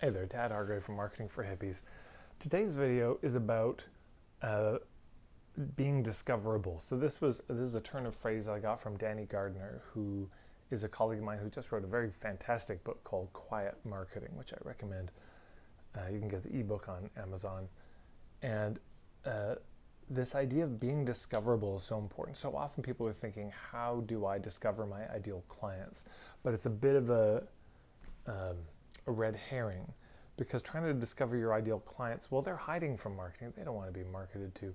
Hey there, Tad Hargrave from Marketing for Hippies. Today's video is about being discoverable. So this is a turn of phrase I got from Danielle Gardener, who is a colleague of mine who just wrote a very fantastic book called Quiet Marketing, which I recommend. You can get the ebook on Amazon. And this idea of being discoverable is so important. So often people are thinking, how do I discover my ideal clients? But it's a bit of a red herring, because trying to discover your ideal clients, well, they're hiding from marketing. They don't want to be marketed to,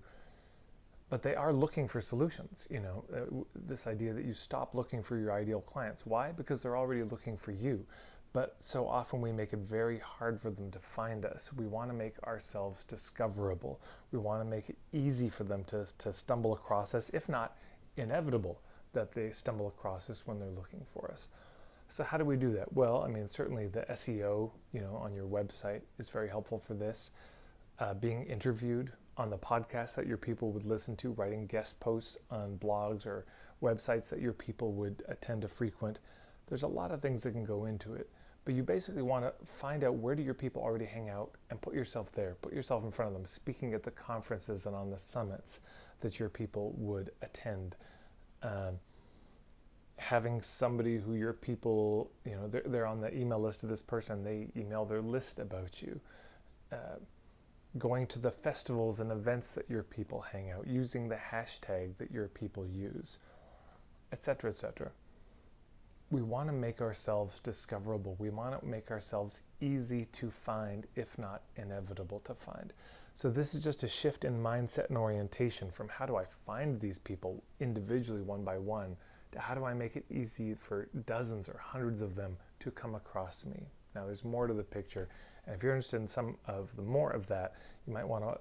but they are looking for solutions. This idea that you stop looking for your ideal clients. Why? Because they're already looking for you. But so often we make it very hard for them to find us. We want to make ourselves discoverable. We want to make it easy for them to stumble across us, if not inevitable that they stumble across us when they're looking for us. So how do we do that? Well, I mean, certainly the SEO, on your website is very helpful for this. Being interviewed on the podcast that your people would listen to, writing guest posts on blogs or websites that your people would attend to frequent. There's a lot of things that can go into it, but you basically want to find out, where do your people already hang out, and put yourself there. Put yourself in front of them, speaking at the conferences and on the summits that your people would attend. Having somebody who your people, they're on the email list of this person, they email their list about you. Going to the festivals and events that your people hang out, using the hashtag that your people use, etc., etc. We want to make ourselves discoverable. We want to make ourselves easy to find, if not inevitable to find. So this is just a shift in mindset and orientation from how do I find these people individually, one by one, to how do I make it easy for dozens or hundreds of them to come across me. Now there's more to the picture, and if you're interested in some of the more of that, you might want to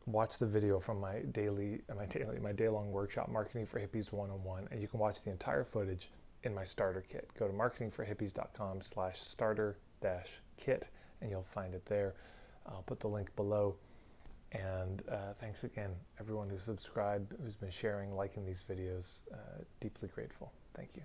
watch the video from my day-long workshop, Marketing for Hippies 101, and you can watch the entire footage in my starter kit. Go to marketingforhippies.com/starter-kit, and you'll find it there. I'll put the link below. And thanks again, everyone who's subscribed, who's been sharing, liking these videos. Deeply grateful. Thank you.